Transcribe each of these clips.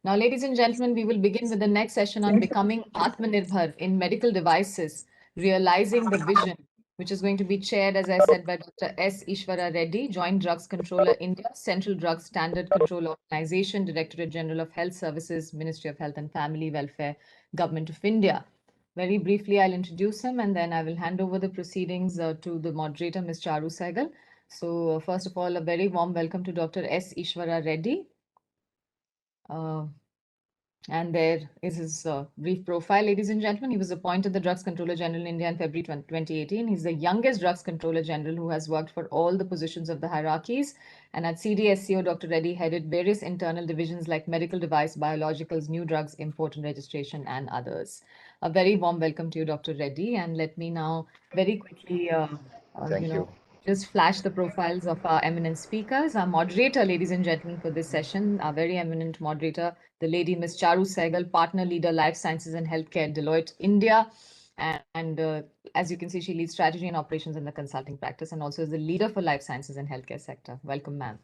Now, ladies and gentlemen, we will begin with the next session on becoming Atmanirbhar in medical devices, realizing the vision, which is going to be chaired, as I said, by Dr. S. Ishwara Reddy, Joint Drugs Controller India, Central Drug Standard Control Organization, Directorate General of Health Services, Ministry of Health and Family Welfare, Government of India. Very briefly, I'll introduce him and then I will hand over the proceedings to the moderator, Ms. Charu Saigal. So, first of all, a very warm welcome to Dr. S. Ishwara Reddy. Uh, and there is his brief profile, ladies and gentlemen. He was appointed the Drugs Controller General in India in February 2018. He's the youngest Drugs Controller General who has worked for all the positions of the hierarchies. And at CDSCO, Dr. Reddy headed various internal divisions like medical device, biologicals, new drugs, import and registration, and others. A very warm welcome to you, Dr. Reddy. And let me now very quickly, Thank you. just flash the profiles of our eminent speakers. Our moderator, ladies and gentlemen, for this session, our very eminent moderator, the lady Ms. Charu Saigal, Partner Leader, Life Sciences and Healthcare, Deloitte, India. And as you can see, she leads strategy and operations in the consulting practice and also is the leader for life sciences and healthcare sector. Welcome, ma'am.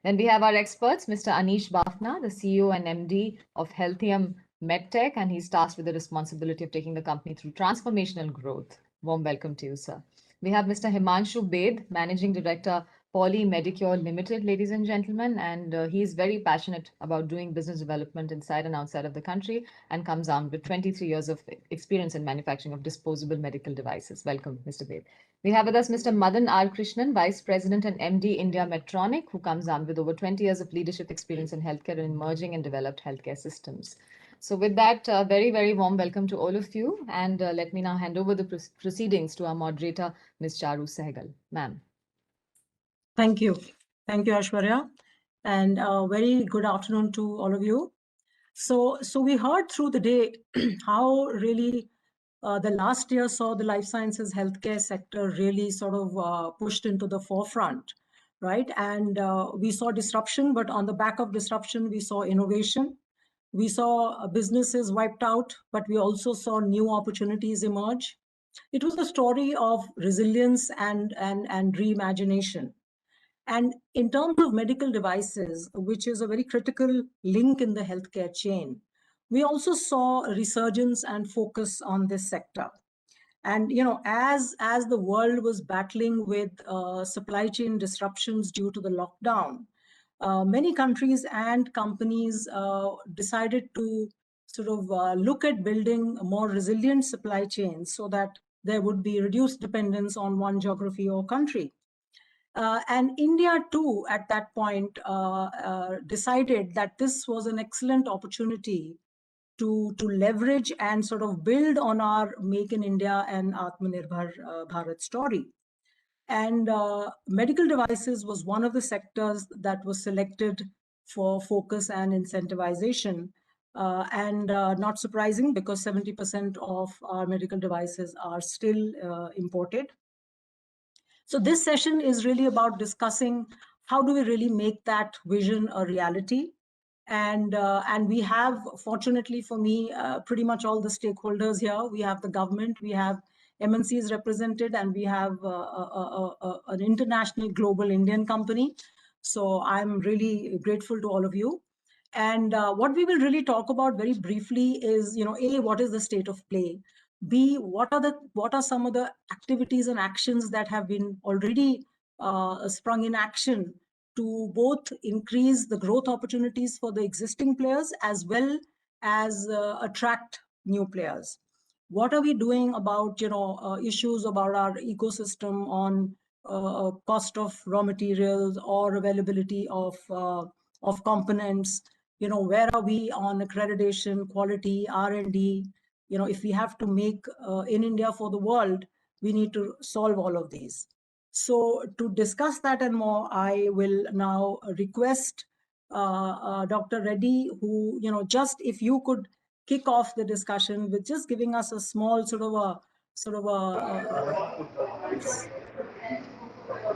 Then we have our experts, Mr. Anish Bafna, the CEO and MD of Healthium MedTech, and he's tasked with the responsibility of taking the company through transformational growth. Warm welcome to you, sir. We have Mr. Himanshu Bed, Managing Director, Poly Medicure Limited, ladies and gentlemen, and he is very passionate about doing business development inside and outside of the country and comes armed with 23 years of experience in manufacturing of disposable medical devices. Welcome, Mr. Bed. We have with us Mr. Madan R. Krishnan, Vice President and MD India Medtronic, who comes armed with over 20 years of leadership experience in healthcare and emerging and developed healthcare systems. So with that, very, very warm welcome to all of you. And let me now hand over the proceedings to our moderator, Ms. Charu Sehgal. Ma'am. Thank you. Thank you, Aishwarya. And very good afternoon to all of you. So we heard through the day how really the last year saw the life sciences healthcare sector really sort of pushed into the forefront, right? And we saw disruption, but on the back of disruption, we saw innovation. We saw businesses wiped out, but we also saw new opportunities emerge. It was a story of resilience and reimagination. And in terms of medical devices, which is a very critical link in the healthcare chain, we also saw a resurgence and focus on this sector. And as the world was battling with supply chain disruptions due to the lockdown, many countries and companies decided to sort of look at building a more resilient supply chains so that there would be reduced dependence on one geography or country. And India too, at that point, decided that this was an excellent opportunity to leverage and sort of build on our Make in India and Atmanirbhar Bharat story. And medical devices was one of the sectors that was selected for focus and incentivization. And not surprising, because 70% of our medical devices are still imported. So this session is really about discussing how do we really make that vision a reality. And we have, fortunately for me, pretty much all the stakeholders here. We have the government, we have MNCs represented, and we have an international global Indian company. So I'm really grateful to all of you. And what we will really talk about very briefly is, A, what is the state of play? B, what are some of the activities and actions that have been already sprung in action to both increase the growth opportunities for the existing players as well as attract new players? What are we doing about issues about our ecosystem on cost of raw materials or availability of components? Where are we on accreditation, quality, R&D? If we have to make in India for the world, we need to solve all of these. So to discuss that and more, I will now request Dr. Reddy, who, just if you could kick off the discussion with just giving us a small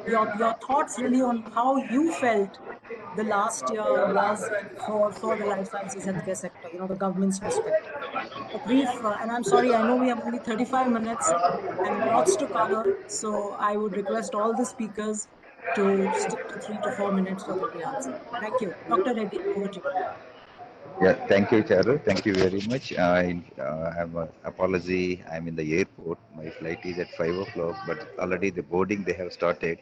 your thoughts really on how you felt the last year was for the life sciences healthcare sector, the government's perspective. A brief, and I'm sorry, I know we have only 35 minutes and lots to cover. So I would request all the speakers to stick to 3 to 4 minutes for every answer. Thank you. Dr. Reddy, over to you. Yeah, thank you, Charu. Thank you very much. I'm apology. I'm in the airport. My flight is at 5 o'clock, but already the boarding they have started.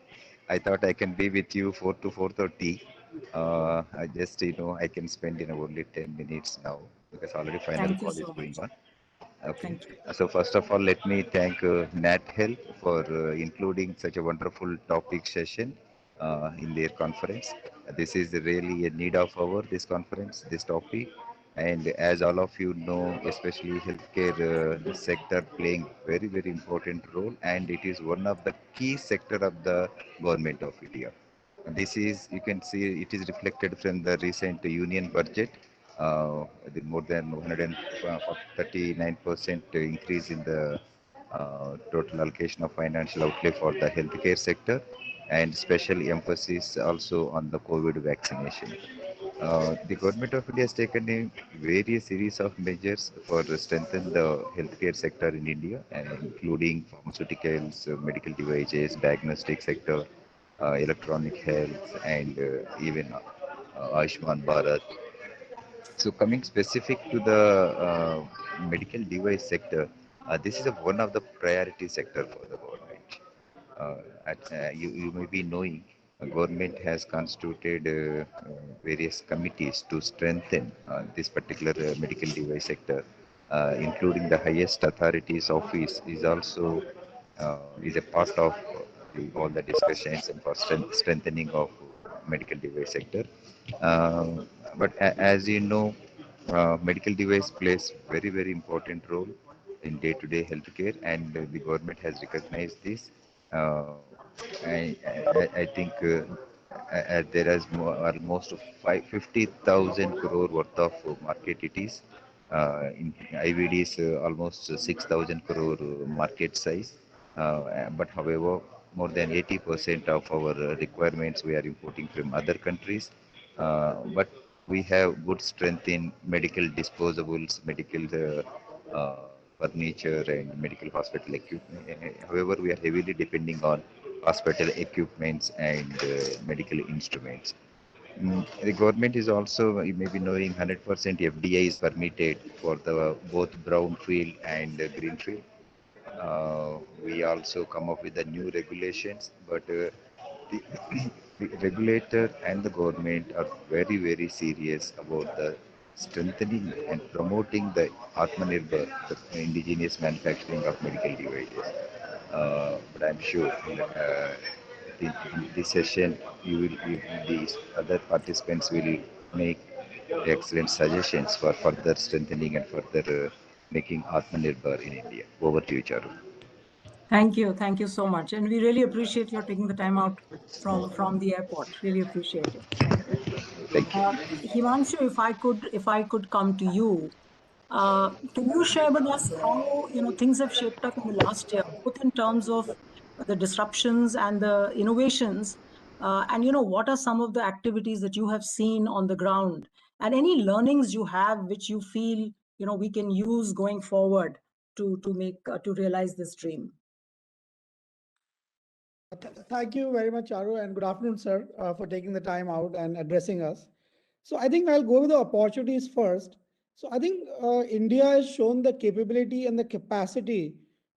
I thought I can be with you 4 to 4:30. I just I can spend only 10 minutes now because already final Thank you call is so going much. on. Okay. Thank you. So first of all, let me thank Nat Health for including such a wonderful topic session in their conference. This is really a need of our this conference, this topic. And as all of you know, especially healthcare sector playing very important role, and it is one of the key sector of the government of India. This is, you can see, it is reflected from the recent union budget, the more than 139% increase in the total allocation of financial outlay for the healthcare sector, and special emphasis also on the COVID vaccination. The government of India has taken a various series of measures for strengthen the healthcare sector in India, including pharmaceuticals, medical devices, diagnostic sector, electronic health, and even Ayushman Bharat. So coming specific to the medical device sector, this is one of the priority sector for the government. You may be knowing, government has constituted various committees to strengthen this particular medical device sector, including the highest authorities office is also is a part of all the discussions and for strengthening of medical device sector. But as you know, medical device plays very important role in day-to-day healthcare, and the government has recognized this. Uh, I think there is almost 50,000 crore worth of market it is. In IVD is almost 6,000 crore market size. But however, more than 80% of our requirements we are importing from other countries. But we have good strength in medical disposables, medical furniture, and medical hospital equipment. However, we are heavily depending on hospital equipments and medical instruments. The government is also, you may be knowing, 100% FDI is permitted for the both brownfield and greenfield. We also come up with the new regulations, but the, the regulator and the government are very serious about the strengthening and promoting the Atmanirbhar, the indigenous manufacturing of medical devices. But I'm sure in this session, these other participants will make excellent suggestions for further strengthening and further making Atmanirbhar in India. Over to you, Charu. Thank you so much, and we really appreciate your taking the time out from the airport. Really appreciate it. Thank you. Thank you. Himanshu, if I could come to you, can you share with us how things have shaped up in the last year, both in terms of the disruptions and the innovations, and what are some of the activities that you have seen on the ground, and any learnings you have which you feel we can use going forward to make to realize this dream. Thank you very much, Charu, and good afternoon, sir, for taking the time out and addressing us. So I think I'll go with the opportunities first. So I think India has shown the capability and the capacity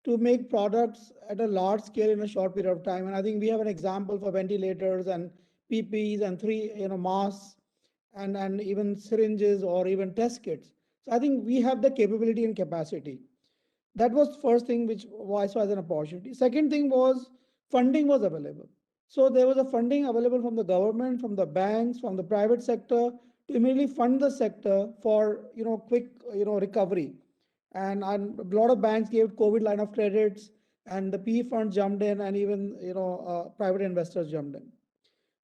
to make products at a large scale in a short period of time. And I think we have an example for ventilators and PPEs and three, masks and even syringes or even test kits. So I think we have the capability and capacity. That was first thing which I saw as an opportunity. Second thing was funding was available. So there was a funding available from the government, from the banks, from the private sector to immediately fund the sector for quick recovery. And a lot of banks gave COVID line of credits, and the PE funds jumped in, and even private investors jumped in.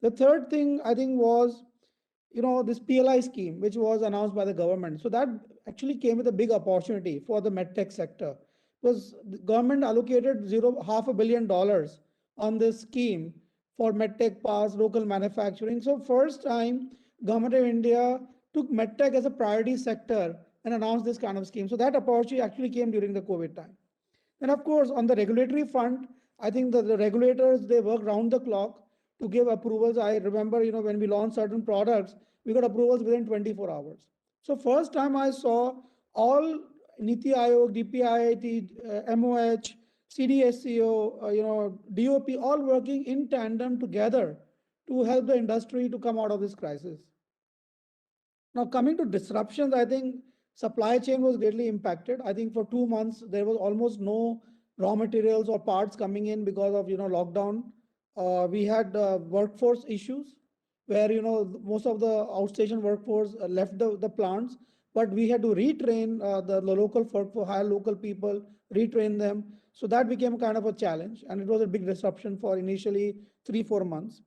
The third thing I think was this PLI scheme, which was announced by the government. So that actually came with a big opportunity for the medtech sector, because the government allocated $500 million on this scheme for medtech parks, local manufacturing. So first time, government of India took medtech as a priority sector and announced this kind of scheme. So that opportunity actually came during the COVID time. And of course, on the regulatory front, I think that the regulators, they work round the clock to give approvals. I remember, when we launched certain products, we got approvals within 24 hours. So first time I saw all Niti Aayog, DPIIT, MOH, CDSCO, DOP all working in tandem together to help the industry to come out of this crisis. Now, coming to disruptions, I think supply chain was greatly impacted. I think for 2 months, there was almost no raw materials or parts coming in because of, lockdown. We had workforce issues where, most of the outstation workforce left the plants, but we had to retrain the local workforce, hire local people, retrain them. So that became kind of a challenge. And it was a big disruption for initially 3-4 months.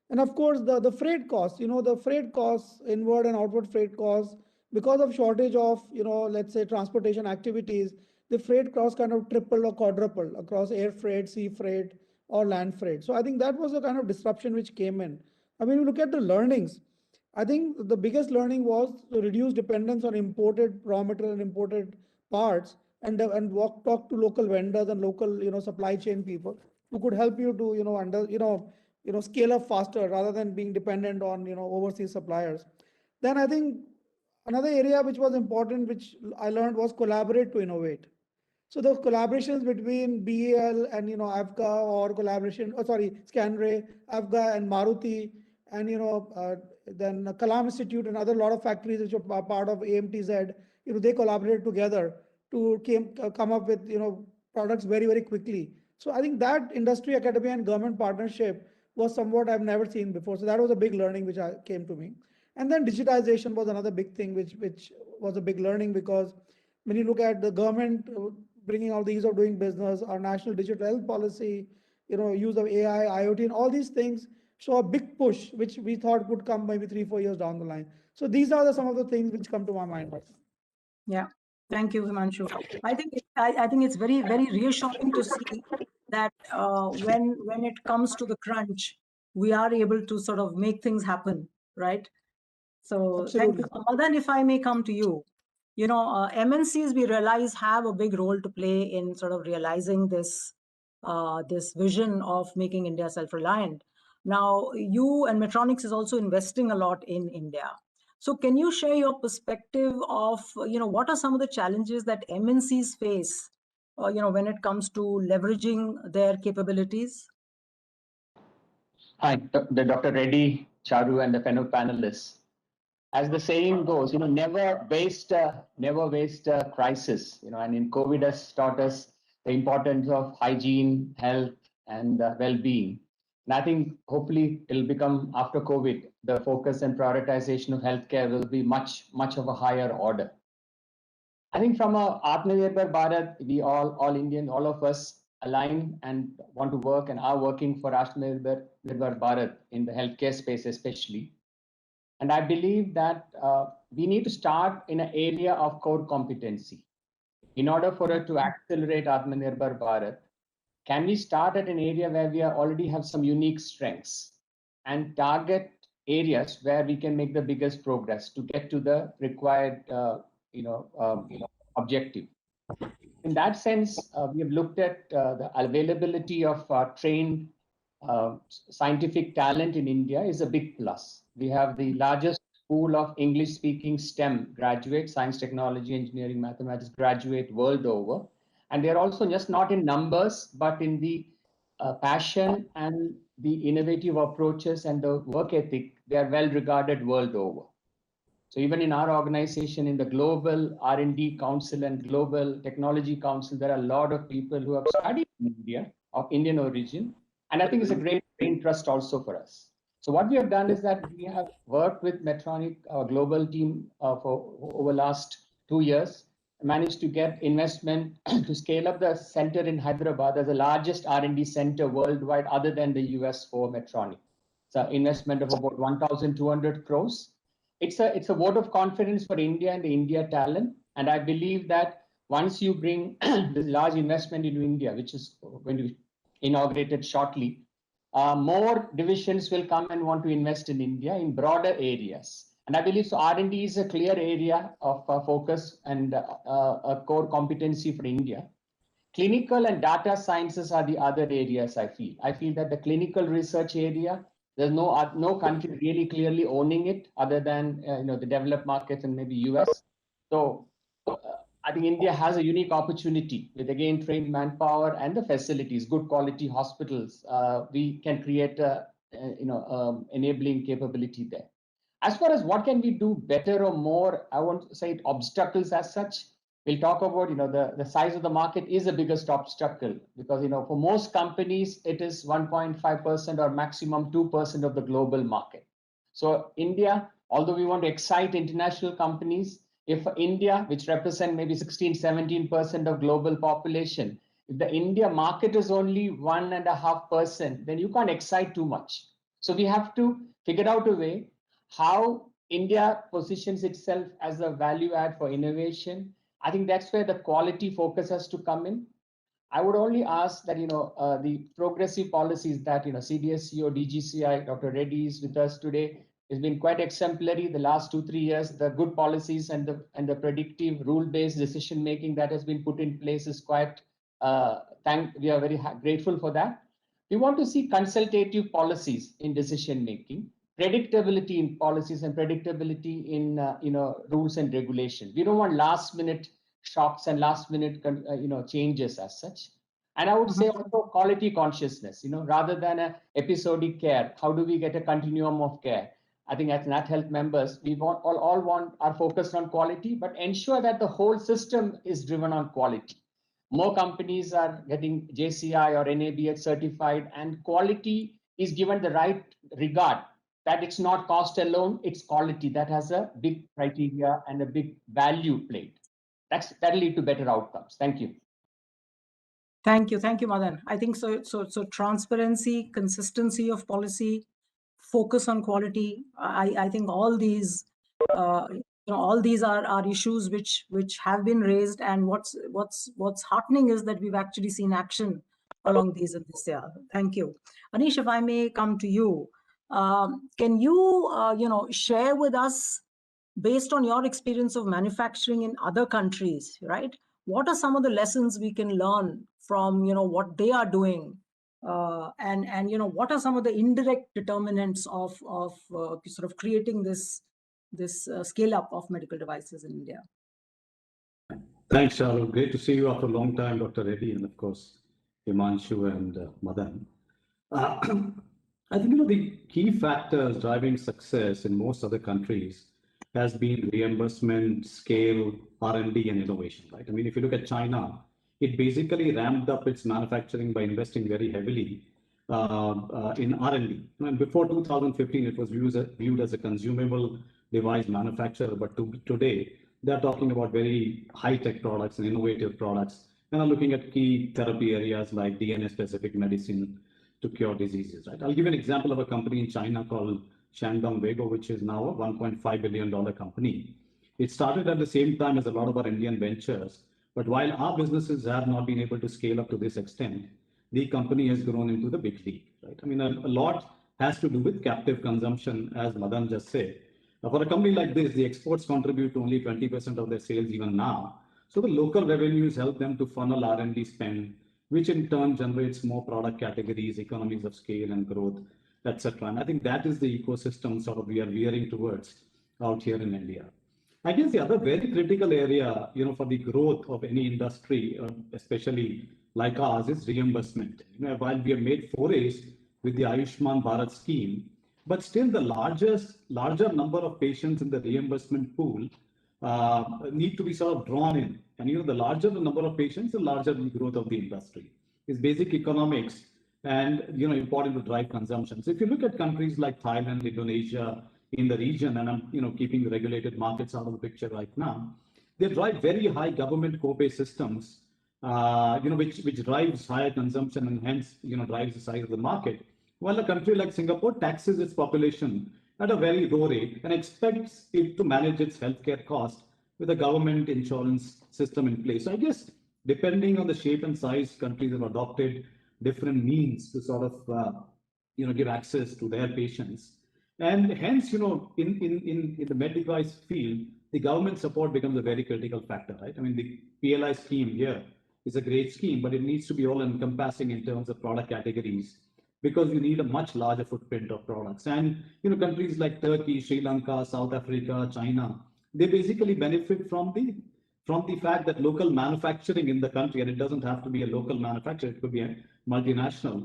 And of course, the freight costs, the freight costs, inward and outward freight costs, because of shortage of, let's say transportation activities, the freight costs kind of tripled or quadrupled across air freight, sea freight, or land freight. So I think that was a kind of disruption which came in. I mean, you look at the learnings. I think the biggest learning was to reduce dependence on imported raw material and imported parts, and talk to local vendors and local, supply chain people who could help you to, scale up faster rather than being dependent on, overseas suppliers. Then I think another area which was important, which I learned, was collaborate to innovate. So those collaborations between BEL and, AVGA, or Scanray, AVGA and Maruti, and, then Kalam Institute and other lot of factories which are part of AMTZ, they collaborated together to come up with, products very, very quickly. So I think that industry, academia and government partnership was somewhat I've never seen before. So that was a big learning which came to me. And then digitization was another big thing which was a big learning, because when you look at the government bringing all the ease of doing business, our national digital health policy, use of AI, IoT, and all these things show a big push, which we thought would come maybe 3-4 years down the line. So these are some of the things which come to my mind. Yeah, thank you, Himanshu. I think it's very, very reassuring to see that when it comes to the crunch, we are able to sort of make things happen, right? So thank you. Madan, if I may come to you, MNCs, we realize, have a big role to play in sort of realizing this this vision of making India self-reliant. Now, you and Metronics is also investing a lot in India. So can you share your perspective of, what are some of the challenges that MNCs face, when it comes to leveraging their capabilities? Hi, Dr. Reddy, Charu, and the fellow panelists. As the saying goes, never waste a crisis. And in COVID has taught us the importance of hygiene, health, and well-being. And I think hopefully it'll become, after COVID, the focus and prioritization of healthcare will be much of a higher order. I think from a Atmanirbhar Bharat, we all Indians, all of us align and want to work and are working for Atmanirbhar Bharat in the healthcare space especially. And I believe that we need to start in an area of core competency. In order for it to accelerate Atmanirbhar Bharat, can we start at an area where we already have some unique strengths and target areas where we can make the biggest progress to get to the required objective? In that sense, we have looked at the availability of trained scientific talent in India is a big plus. We have the largest pool of English-speaking STEM graduates, science, technology, engineering, mathematics graduate world over. And they're also just not in numbers, but in the passion and the innovative approaches and the work ethic. They are well regarded world over. So even in our organization, in the Global R&D Council and Global Technology Council, there are a lot of people who have studied in India, of Indian origin. And I think it's a great interest also for us. So what we have done is that we have worked with Medtronic, our global team, for over last 2 years, managed to get investment to scale up the center in Hyderabad as the largest R&D center worldwide other than the US for Medtronic. It's an investment of about 1,200 crores. It's a vote of confidence for India and the India talent. And I believe that once you bring this large investment into India, which is going to be inaugurated shortly, more divisions will come and want to invest in India in broader areas. And I believe so R&D is a clear area of focus and a core competency for India. Clinical and data sciences are the other areas I feel. I feel that the clinical research area There's no country really clearly owning it other than the developed markets and maybe US. So I think India has a unique opportunity with, again, trained manpower and the facilities, good quality hospitals. We can create enabling capability there. As far as what can we do better or more, I won't say obstacles as such. We'll talk about, the size of the market is the biggest obstacle because, for most companies, it is 1.5% or maximum 2% of the global market. So India, although we want to excite international companies, if India, which represent maybe 16, 17% of global population, if the India market is only 1.5%, then you can't excite too much. So we have to figure out a way how India positions itself as a value add for innovation. I think that's where the quality focus has to come in. I would only ask that, the progressive policies that, CDSCO, DGCI, Dr. Reddy is with us today, has been quite exemplary the last 2-3 years. The good policies and the predictive rule-based decision-making that has been put in place is quite, we are very grateful for that. We want to see consultative policies in decision-making, predictability in policies and predictability in, rules and regulation. We don't want last-minute shocks and last-minute, changes as such. And I would say also quality consciousness, rather than a episodic care. How do we get a continuum of care? I think as Nat Health members, we are focused on quality, but ensure that the whole system is driven on quality. More companies are getting JCI or NABH certified, and quality is given the right regard. That it's not cost alone, it's quality that has a big criteria and a big value played. That'll lead to better outcomes. Thank you. Thank you, Madan. I think so transparency, consistency of policy, focus on quality. I think all these are issues which have been raised, and what's heartening is that we've actually seen action along these in this year. Thank you. Anish, if I may come to you, can you share with us, based on your experience of manufacturing in other countries, right? What are some of the lessons we can learn from what they are doing, and what are some of the indirect determinants of sort of creating this scale up of medical devices in India? Thanks, Charu. Great to see you after a long time, Dr. Reddy, and of course, Himanshu and Madan. I think the key factors driving success in most other countries has been reimbursement, scale, R&D, and innovation, right? I mean, if you look at China, it basically ramped up its manufacturing by investing very heavily in R&D. And before 2015, it was viewed as a consumable device manufacturer, but today, they're talking about very high-tech products and innovative products, and are looking at key therapy areas like DNA-specific medicine to cure diseases, right? I'll give an example of a company in China called Shandong Weiguo, which is now a $1.5 billion company. It started at the same time as a lot of our Indian ventures, but while our businesses have not been able to scale up to this extent, the company has grown into the big league, right? I mean, a lot has to do with captive consumption, as Madan just said. For a company like this, the exports contribute to only 20% of their sales even now. So the local revenues help them to funnel R&D spend, which in turn generates more product categories, economies of scale and growth, etc. And I think that is the ecosystem sort of we are veering towards out here in India. I guess the other very critical area, for the growth of any industry, especially like ours, is reimbursement. While we have made forays with the Ayushman Bharat scheme, but still the larger number of patients in the reimbursement pool need to be sort of drawn in. And the larger the number of patients, the larger the growth of the industry. It's basic economics and important to drive consumption. So if you look at countries like Thailand, Indonesia, in the region, and I'm keeping the regulated markets out of the picture right now, they drive very high government co-pay systems, which drives higher consumption and hence drives the size of the market. While a country like Singapore taxes its population at a very low rate and expects it to manage its healthcare cost with a government insurance system in place. So I guess depending on the shape and size, countries have adopted different means to sort of give access to their patients. And hence, in the med device field, the government support becomes a very critical factor, right? I mean, the PLI scheme here is a great scheme, but it needs to be all encompassing in terms of product categories, because you need a much larger footprint of products. And countries like Turkey, Sri Lanka, South Africa, China, they basically benefit from the fact that local manufacturing in the country, and it doesn't have to be a local manufacturer, it could be a multinational,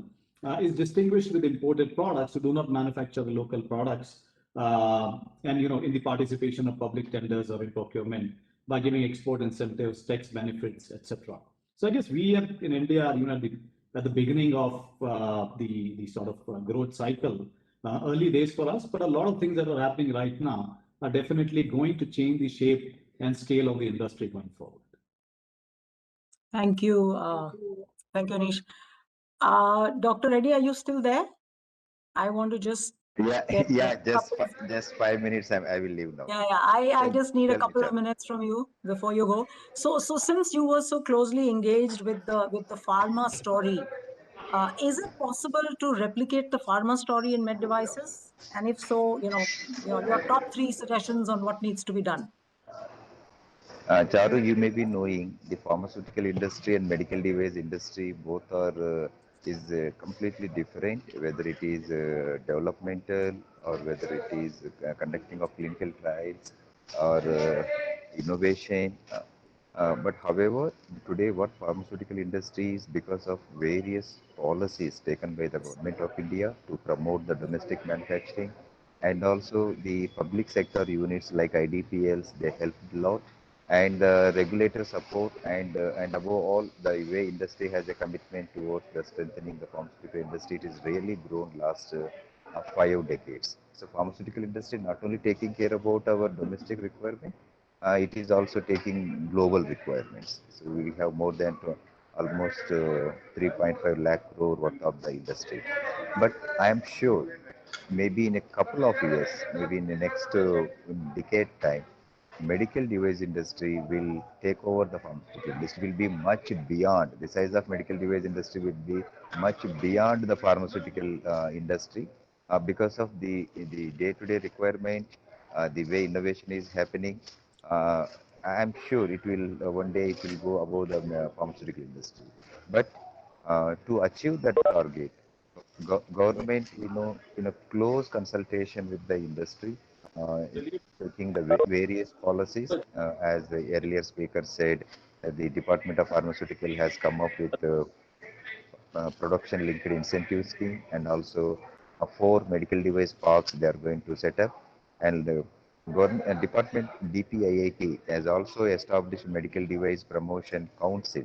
is distinguished with imported products who do not manufacture the local products, and in the participation of public tenders or in procurement by giving export incentives, tax benefits, etc. So I guess we in India are at the beginning of the sort of growth cycle, early days for us, but a lot of things that are happening right now are definitely going to change the shape and scale of the industry going forward. Thank you. Thank you, Anish. Dr. Reddy, are you still there? I want to just get Yeah, a couple of, just 5 minutes. I will leave now. yeah. I just need a Tell me, couple of Charu. minutes from you before you go. So since you were so closely engaged with the pharma story, is it possible to replicate the pharma story in med devices? And if so, your top 3 suggestions on what needs to be done. Charu, you may be knowing the pharmaceutical industry and medical device industry both are is completely different, whether it is developmental or whether it is conducting of clinical trials or innovation. But however, today what pharmaceutical industry is, because of various policies taken by the government of India to promote the domestic manufacturing, and also the public sector units like IDPLs, they help a lot, and regulator support, and above all, the way industry has a commitment towards the strengthening the pharmaceutical industry. It is really grown last 5 decades. So pharmaceutical industry not only taking care about our domestic requirement, it is also taking global requirements. So we have more than almost 3.5 lakh crore worth of the industry. But I am sure maybe in a couple of years, maybe in the next decade time, medical device industry will take over the pharmaceutical industry, will be much beyond, the size of medical device industry will be much beyond the pharmaceutical industry, because of the day-to-day requirement, the way innovation is happening. uh, I am sure it will one day it will go above the pharmaceutical industry. But to achieve that target, government, in a close consultation with the industry, taking the various policies, as the earlier speaker said, the Department of Pharmaceutical has come up with production linked incentive scheme, and also 4 medical device parks they are going to set up, and the government department DPIIT has also established medical device promotion council,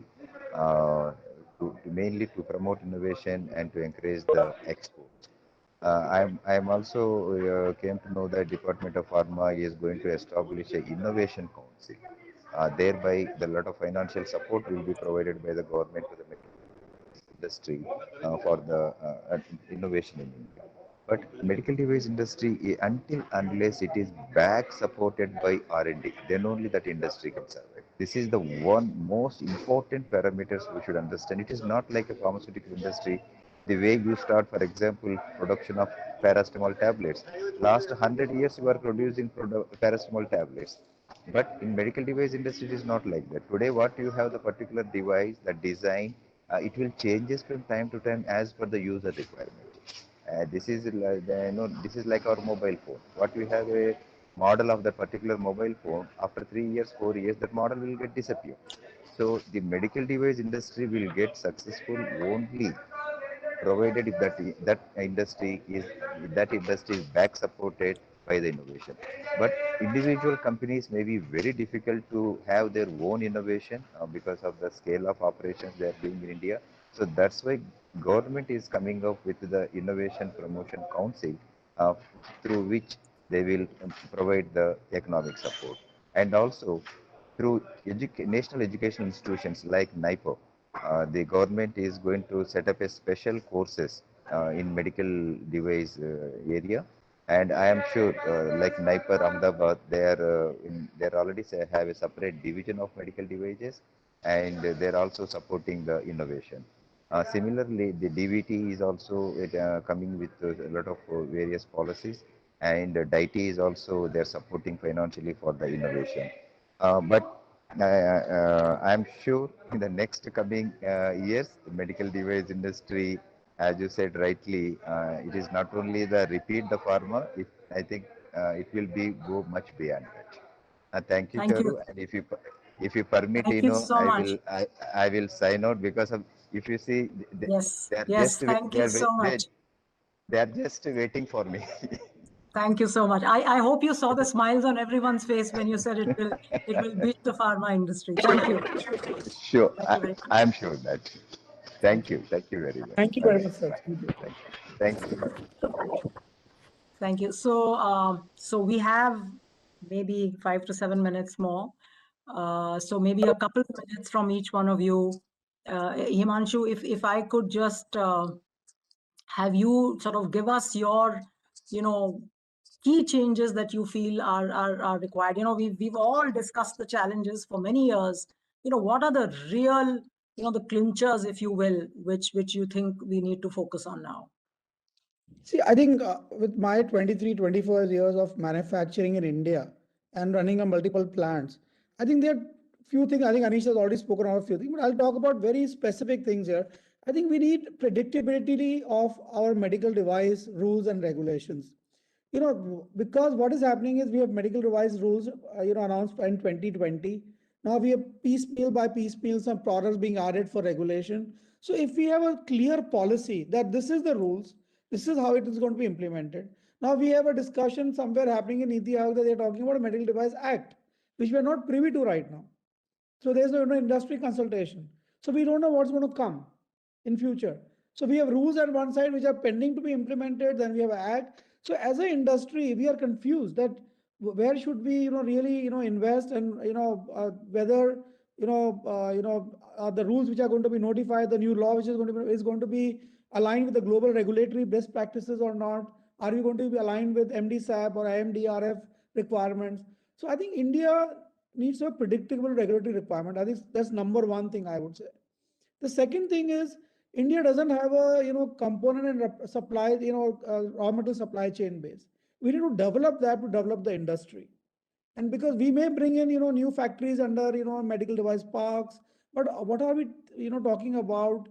mainly to promote innovation and to encourage the export. I'm also came to know that Department of Pharma is going to establish a innovation council. Thereby, the lot of financial support will be provided by the government to the medical industry for the innovation in India. But medical device industry, until unless it is back supported by R&D, then only that industry can survive. This is the one most important parameters we should understand. It is not like a pharmaceutical industry. The way you start, for example, production of paracetamol tablets. Last 100 years, you are producing paracetamol tablets. But in medical device industry, it is not like that. Today, what you have the particular device, the design, it will changes from time to time as per the user requirement. This is like our mobile phone. What we have a model of that particular mobile phone, after 3 years, 4 years, that model will get disappear. So the medical device industry will get successful only provided if that industry is back supported by the innovation. But individual companies may be very difficult to have their own innovation because of the scale of operations they are doing in India. So that's why government is coming up with the innovation promotion council, uh, through which they will provide the economic support, and also through national education institutions like NIPO. The government is going to set up a special courses in medical device area, and I am sure, like NIPER Ahmedabad, they already have a separate division of medical devices, and they are also supporting the innovation. Similarly, the DVT is also coming with a lot of various policies, and DIT is also they're supporting financially for the innovation. But I'm sure in the next coming years, the medical device industry as you said rightly, it is not only the repeat the pharma. I think it will be go much beyond that. Thank you, Thank you. Charu. And if you permit, Thank you so much. I will sign out because of, if you see, Yes. they are Yes. Thank you so much. they are just waiting for me. Thank you so much. I hope you saw the smiles on everyone's face when you said it will beat the pharma industry. Thank you. Sure, Thank you very much. I'm sure that. Thank you very much. Thank you very much, sir. Thank you. Thank you. Thank you. So we have maybe 5 to 7 minutes more. So maybe a couple of minutes from each one of you. Himanshu, if I could just have you sort of give us your, key changes that you feel are required. We've all discussed the challenges for many years. What are the real, the clinchers, if you will, which you think we need to focus on now? See, I think with my 23, 24 years of manufacturing in India and running a multiple plants, I think there are few things. I think Anish has already spoken about a few things, but I'll talk about very specific things here. I think we need predictability of our medical device rules and regulations. Because what is happening is we have medical device rules, announced in 2020. Now we have piecemeal by piecemeal some products being added for regulation. So if we have a clear policy that this is the rules, this is how it is going to be implemented. Now we have a discussion somewhere happening in Niti Aayog that they're talking about a Medical Device Act, which we are not privy to right now. So there's no industry consultation. So we don't know what's going to come in future. So we have rules at one side which are pending to be implemented. Then we have an act. So as an industry, we are confused that where should we, really, invest, and whether the rules which are going to be notified, the new law which is going to be aligned with the global regulatory best practices or not. Are we going to be aligned with MDSAP or IMDRF requirements? So I think India needs a predictable regulatory requirement. I think that's number one thing I would say. The second thing is India doesn't have a component and supply raw material supply chain base. We need to develop that to develop the industry. And because we may bring in new factories under medical device parks, but what are we talking about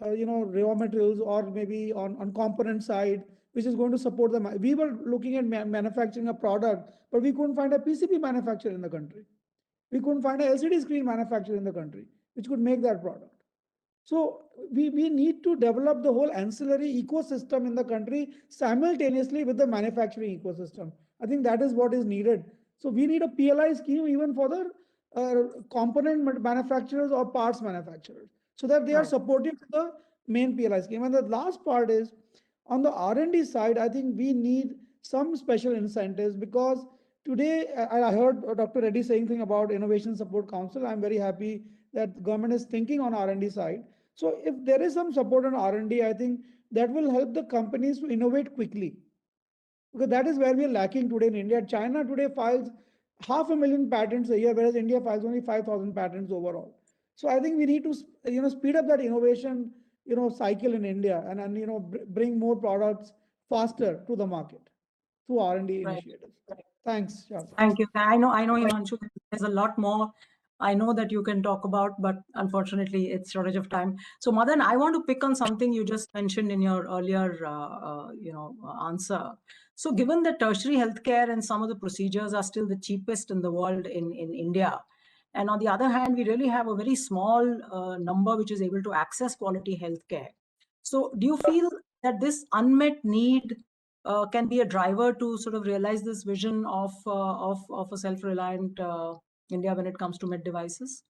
raw materials or maybe on component side, which is going to support them. We were looking at manufacturing a product, but we couldn't find a PCB manufacturer in the country. We couldn't find a LCD screen manufacturer in the country which could make that product. So we need to develop the whole ancillary ecosystem in the country simultaneously with the manufacturing ecosystem. I think that is what is needed. So we need a PLI scheme even for the component manufacturers or parts manufacturers, so that they are supportive to the main PLI scheme. And the last part is on the R&D side, I think we need some special incentives, because today I heard Dr. Reddy saying thing about Innovation Support Council. I'm very happy that the government is thinking on R&D side. So if there is some support on R&D, I think that will help the companies to innovate quickly, because that is where we are lacking today in India. China today files 500,000 patents a year, whereas India files only 5,000 patents overall. So I think we need to speed up that innovation cycle in India, and bring more products faster to the market through R&D initiatives. Thanks, Shah. Thank you. I know, Himanshu, there's a lot more I know that you can talk about, but unfortunately it's shortage of time. So Madan, I want to pick on something you just mentioned in your earlier, answer. So given that tertiary healthcare and some of the procedures are still the cheapest in the world in India, and on the other hand, we really have a very small number which is able to access quality healthcare. So do you feel that this unmet need can be a driver to sort of realize this vision of a self-reliant India when it comes to med devices?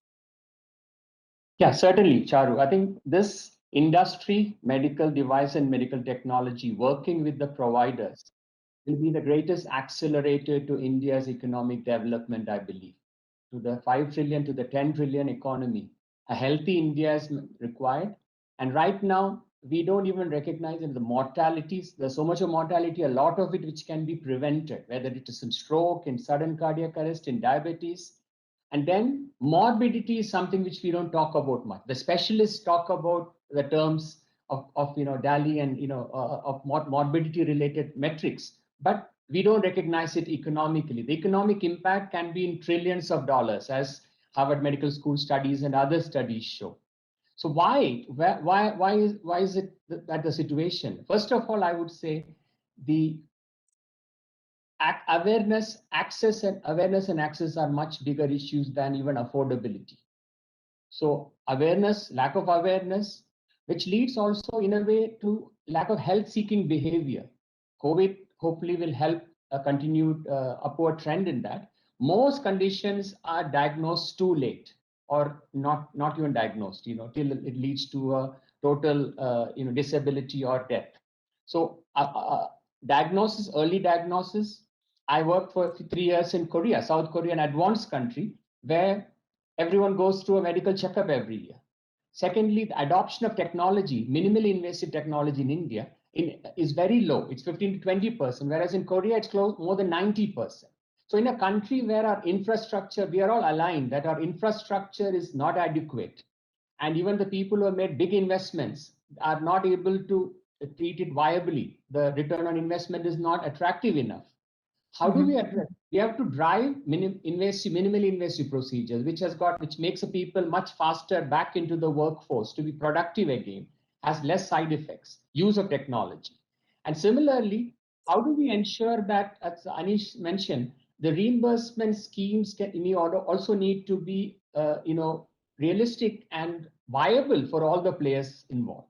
Yeah, certainly, Charu. I think this industry, medical device and medical technology, working with the providers will be the greatest accelerator to India's economic development, I believe. To the 5 trillion, to the 10 trillion economy, a healthy India is required. And right now, we don't even recognize that the mortalities, there's so much of mortality, a lot of it which can be prevented, whether it is in stroke, in sudden cardiac arrest, in diabetes. And then morbidity is something which we don't talk about much. The specialists talk about the terms of DALY and of morbidity related metrics, but we don't recognize it economically. The economic impact can be in trillions of dollars, as Harvard Medical School studies and other studies show. So why is it that the situation? First of all, I would say the awareness, access and access are much bigger issues than even affordability. So awareness, lack of awareness, which leads also in a way to lack of health-seeking behavior. COVID hopefully will help a continued upward trend in that. Most conditions are diagnosed too late or not even diagnosed, till it leads to a total, disability or death. So diagnosis, early diagnosis. I worked for 3 years in Korea, South Korea, an advanced country where everyone goes through a medical checkup every year. Secondly, the adoption of technology, minimally invasive technology in India is very low. It's 15 to 20%, whereas in Korea, it's close more than 90%. So in a country where our infrastructure, we are all aligned that our infrastructure is not adequate. And even the people who have made big investments are not able to treat it viably. The return on investment is not attractive enough. How do we address? We have to drive minimally invasive procedures, which makes the people much faster back into the workforce to be productive again, has less side effects, use of technology. And similarly, how do we ensure that, as Anish mentioned, the reimbursement schemes also need to be, realistic and viable for all the players involved?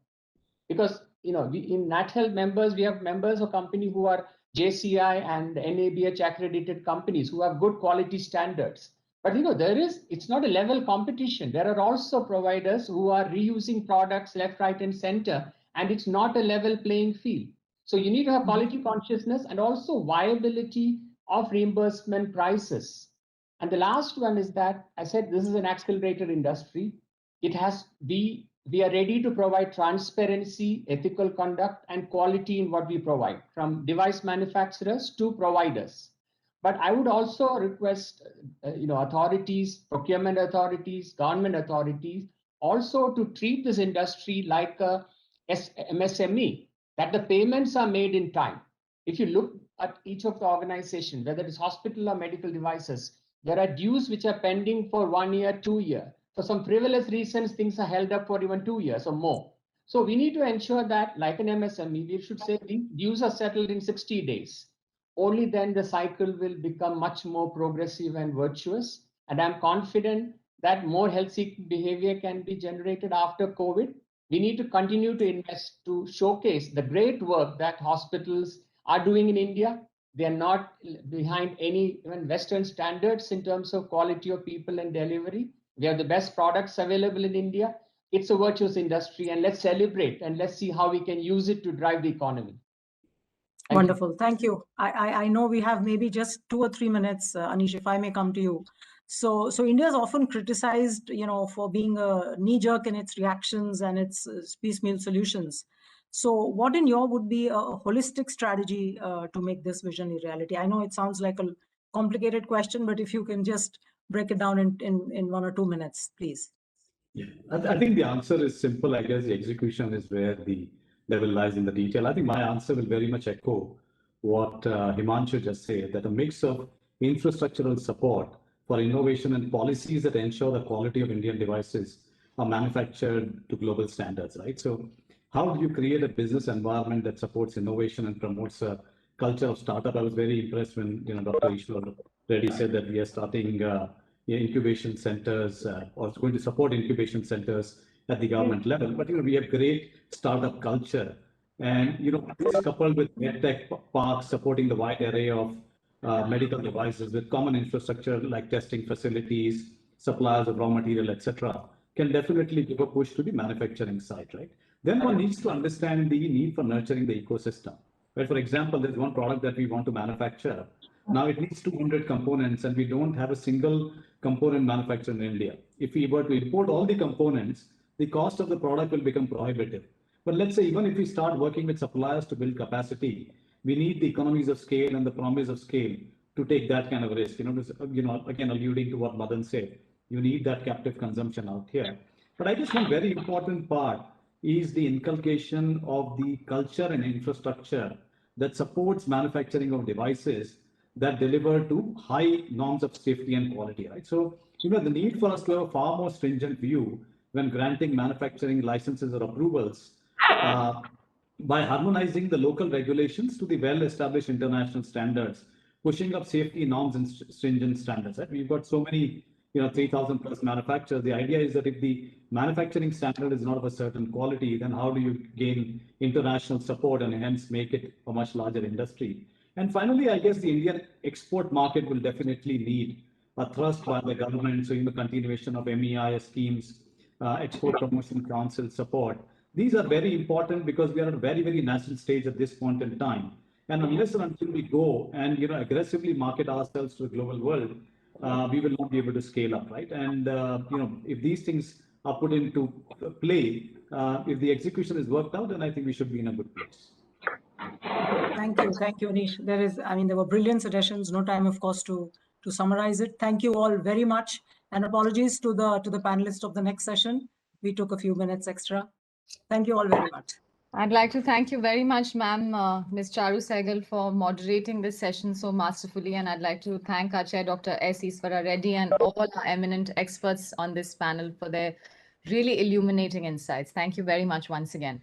Because in NatHealth members, we have members of company who are JCI and NABH accredited companies who have good quality standards. But it's not a level competition. There are also providers who are reusing products left, right, and center, and it's not a level playing field. So you need to have quality consciousness and also viability of reimbursement prices. And the last one is that I said this is an accelerated industry. We are ready to provide transparency, ethical conduct, and quality in what we provide, from device manufacturers to providers. But I would also request, authorities, procurement authorities, government authorities, also to treat this industry like a MSME, that the payments are made in time. If you look at each of the organizations, whether it's hospital or medical devices, there are dues which are pending for 1 year, 2 years. For some frivolous reasons, things are held up for even 2 years or more. So we need to ensure that, like an MSME, we should say the dues are settled in 60 days. Only then the cycle will become much more progressive and virtuous. And I'm confident that more health-seeking behavior can be generated after COVID. We need to continue to invest to showcase the great work that hospitals are doing in India. They are not behind any even Western standards in terms of quality of people and delivery. We have the best products available in India. It's a virtuous industry, and let's celebrate and let's see how we can use it to drive the economy. Wonderful. Thank you. I know we have maybe just 2 or 3 minutes, Anish, if I may come to you. So India is often criticized, for being a knee-jerk in its reactions and its piecemeal solutions. So what in your would be a holistic strategy to make this vision a reality? I know it sounds like a complicated question, but if you can just break it down in 1 or 2 minutes, please. Yeah, I think the answer is simple. I guess the execution is where the devil lies in the detail. I think my answer will very much echo what Himanshu just said, that a mix of infrastructural support for innovation and policies that ensure the quality of Indian devices are manufactured to global standards, right? So how do you create a business environment that supports innovation and promotes a culture of startup? I was very impressed when Dr. Ishwar Reddy said that we are starting incubation centers or going to support incubation centers at the government level. But we have great startup culture, and this coupled with medtech parks supporting the wide array of medical devices with common infrastructure like testing facilities, suppliers of raw material, etc., can definitely give a push to the manufacturing side, right? Then one needs to understand the need for nurturing the ecosystem. Right? For example, there's one product that we want to manufacture. Now it needs 200 components, and we don't have a single component manufactured in India. If we were to import all the components, the cost of the product will become prohibitive. But let's say even if we start working with suppliers to build capacity, we need the economies of scale and the promise of scale to take that kind of risk. Again, alluding to what Madan said, you need that captive consumption out here. But I guess one very important part is the inculcation of the culture and infrastructure that supports manufacturing of devices that deliver to high norms of safety and quality, right? So, the need for us to have a far more stringent view when granting manufacturing licenses or approvals by harmonizing the local regulations to the well-established international standards, pushing up safety norms and stringent standards. Right? We've got so many, 3,000 plus manufacturers. The idea is that if the manufacturing standard is not of a certain quality, then how do you gain international support and hence make it a much larger industry? And finally, I guess the Indian export market will definitely need a thrust by the government. So, continuation of MEIS schemes, Export Promotion Council support. These are very important because we are at a very, very nascent stage at this point in time. And unless and until we go and aggressively market ourselves to the global world, we will not be able to scale up, right? And if these things are put into play, if the execution is worked out, then I think we should be in a good place. Thank you, Anish. There were brilliant suggestions. No time, of course, to summarize it. Thank you all very much, and apologies to the panelists of the next session. We took a few minutes extra. Thank you all very much. I'd like to thank you very much, ma'am, Ms. Charu Sehgal, for moderating this session so masterfully. And I'd like to thank our chair, Dr. S. Iswara Reddy, and all our eminent experts on this panel for their really illuminating insights. Thank you very much once again.